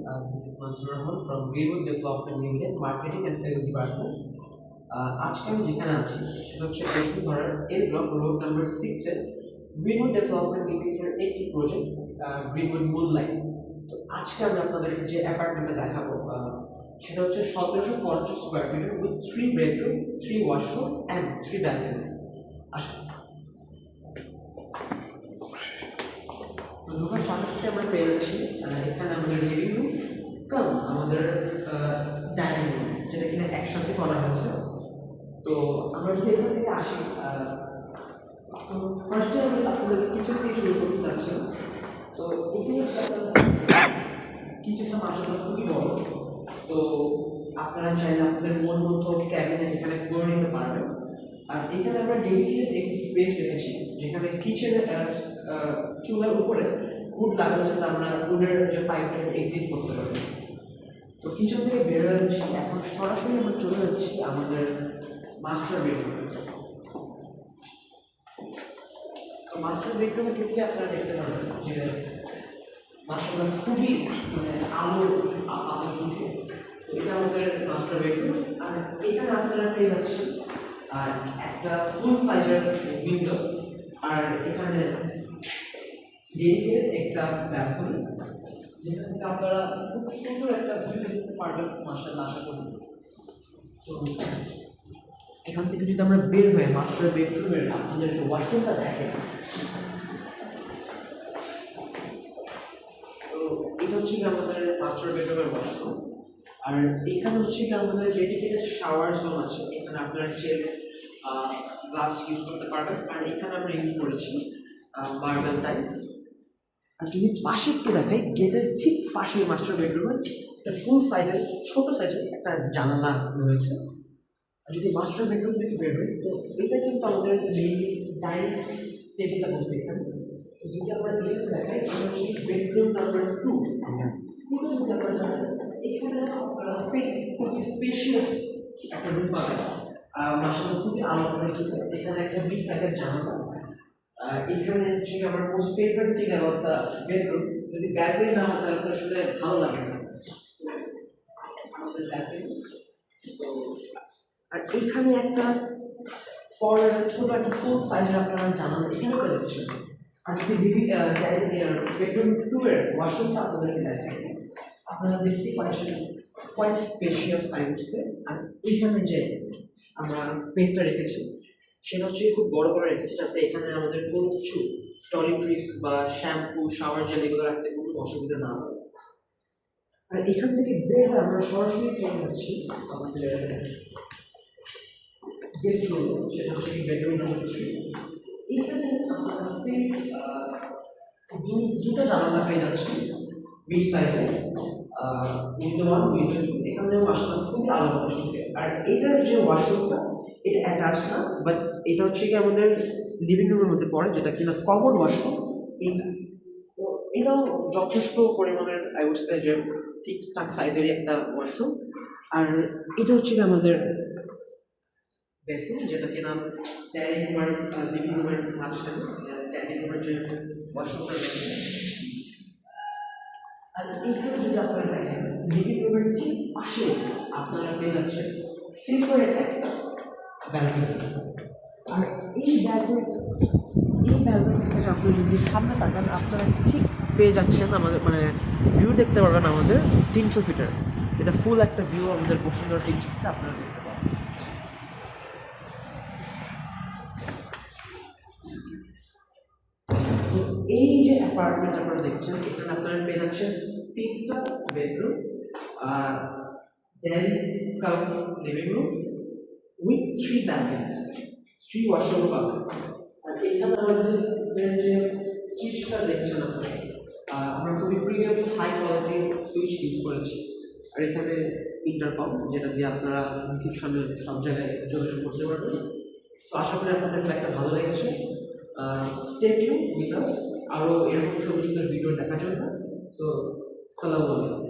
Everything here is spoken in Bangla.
This is Mansur Rahman from Greenwood Development Limited, Marketing and Sales Department. আজকে আমি যেখানে আছি সেটা হচ্ছে বসুন্ধরার এ ব্লক রোড নাম্বার 6 এর গ্রিনউড ডেভেলপমেন্ট লিমিটেডের একটি প্রজেক্ট গ্রিনউড মুনলাইট। তো আজকে আমি আপনাদেরকে যে অ্যাপার্টমেন্টটা দেখাবো সেটা হচ্ছে 1750 স্কয়ার ফিটের উইথ 3 বেডরুম, 3 ওয়াশরুম অ্যান্ড 3 ব্যালকনিজ। আসুন, তো ঢোকার সাথে সাথে আমরা পেয়ে যাচ্ছি এখানে আমাদের লিভিং রুম কাম আমাদের ডাইনিং রুম, যেটা কিনা একসাথে করা হয়েছে। তো আমরা যদি এখান থেকে আসি, তো ফার্স্টে আমি আপনাদের কিচেন থেকে শুরু করতে চাচ্ছি। তো এখানে কিচেনটা মাসাল্লাহ খুবই বড়। তো আপনারা চাইলে আপনাদের মন মতো ক্যাবিনেট এখানে করে নিতে পারবেন। আর এখানে আমরা ডেডিকেটেড একটি স্পেস রেখেছি যেখানে কিচেনের চুলার উপরে উড লাগানো, যাতে আমরা উডের যে পাইপটা এক্সিট করতে পারি। তো কিচেন থেকে বের হয়ে যাচ্ছি, এখন সরাসরি আমরা চলে যাচ্ছি আমাদের মাস্টার বেডরুমে। তো মাস্টার বেডরুমে ঢুকে আপনারা দেখতে পাবেন যে মাস্টার খুবই আলো বাতাস ঢুকে। তো এটা আমাদের মাস্টার বেডরুম। আর এখানে আপনারা পেয়ে যাচ্ছেন আর একটা ফুল সাইজের উইন্ডো, আর এখানে ডেডিকেটেড একটা ব্যালকনি, যেখান থেকে আপনারা খুব সুন্দর একটা ভিউ দেখতে পারবেন মাশাআল্লাহ, আশা করি। তো এখান থেকে যদি আমরা বের হয়ে মাস্টার বেডরুমের আপনাদেরকে ওয়াশরুমটা দেখেন, তো এটা হচ্ছে কি আমাদের মাস্টার বেডরুমের ওয়াশরুম। আর এখানে হচ্ছে কি আমাদের ডেডিকেটেড শাওয়ার জোন আছে, এখানে আপনারা চাইলে গ্লাস ইউজ করতে পারবেন। আর এখানে আমরা ইউজ করেছি মার্বেল টাইলস। আর যদি পাশে একটু দেখাই, গেটের ঠিক পাশে মাস্টার বেডরুমে একটা ফুল সাইজের ছোট সাইজের একটা জানালা রয়েছে। আর যদি মাস্টার বেডরুম থেকে বের হয়, তো এটা কিন্তু আমাদের মেইনলি ডাইনিং টেবিলটা বসবে এখানে। যদি আমরা এখানে দেখাই, আমরা হচ্ছে বেডরুম নাম্বার 2। যদি আপনারা এখানে আপনারা খুবই স্পেশিয়াস একটা রুম পাবেন। মাসাল্লাহ খুবই আলো প্রদর্শিত। এখানে একটা বিগ সাইজের জানালা। এখানে হচ্ছে আমার most favourite thing about the bedroom, যদি ব্যালকনি না হয় তাহলে তো আসলে ভালো লাগে না আমাদের ব্যালকনি। তো আর এখানে একটা কর্নার ছোট একটা ফুল সাইজের আপনারা জানালা এখানে পেয়ে যাচ্ছেন। আর যদি বেডরুম 2 এর ওয়াশরুমটা আপনাদেরকে দেখেন, আপনারা দেখতেই পাচ্ছেন কোয়াইট স্পেশিয়াস আইউসে। আর এখানে যে আমরা স্পেসটা রেখেছি সেটা হচ্ছে খুব বড় করে রেখেছি, যাতে এখানে আমাদের কোনো কিছু টয়লেট্রিজ বা শ্যাম্পু, শাওয়ার জেল এগুলো রাখতে কোনো অসুবিধা না হয়। আর এখান থেকে বের হয়ে আমরা সরাসরি চলে যাচ্ছি আমাদের গেস্ট রুম, সেটা হচ্ছে কি বেডরুম নাম্বার 3। এখানে আমরা দুটো জানালা পেয়ে যাচ্ছি বিগ সাইজের, উইন্ডো 1, উইন্ডো 2। এখানে মাসাল্লাহ খুবই আলো বাতাস ঢুকে। আর এটার যে ওয়াশরুমটা এটা অ্যাটাচ না, বাট এটা হচ্ছে কি আমাদের লিভিং রুমের মধ্যে পড়ে, যেটা কিনা কমন ওয়াশরুম এটা। তো এটাও যথেষ্ট পরিমাণের আই উড সে যে ঠিকঠাক সাইজেরই একটা ওয়াশরুম। আর এটা হচ্ছে কি আমাদের বেসিন, যেটা কিনা ডাইনিং রুমের লিভিং রুমের মাঝখানে ডাইনিং রুমের যে ওয়াশরুমটা রয়েছে। আর এইখানে যদি আপনারা দেখেন, লিভিং রুমের ঠিক পাশে আপনারা পেয়ে যাচ্ছেন সিলভারের একটা ব্যালকনি। আর এই ব্যালকনি থেকে আপনি যদি সামনে তাকান, আপনারা ঠিক পেয়ে যাচ্ছেন আমাদের ভিউ দেখতে পারবেন আমাদের 300 ফিটের। এটা ফুল একটা ভিউ আমাদের বসুন্ধরা 300 ফিটে আপনারা দেখতে পাবেন। তো এই যে অ্যাপার্টমেন্ট আপনারা দেখছেন, এখানে আপনারা পেয়ে যাচ্ছেন 3টা bedroom, dining come living room with 3 ব্যালকনিজ, 3 washroom পাবেন। আর এখানে আমাদের যে সুইচটা দেখছেন আপনারা, আমরা খুবই প্রিমিয়াম হাই কোয়ালিটির সুইচ ইউজ করেছি। আর এখানে ইন্টারকম, যেটা দিয়ে আপনারা রিসিপশনে সব জায়গায় যোগাযোগ করতে পারবেন। তো আশা করি আপনাদের ফ্ল্যাটটা ভালো লেগেছে। স্টে টিউন উইথ আস আরও এরকম সুন্দর সুন্দর ভিডিও দেখার জন্য। সো সালামু আলাইকুম।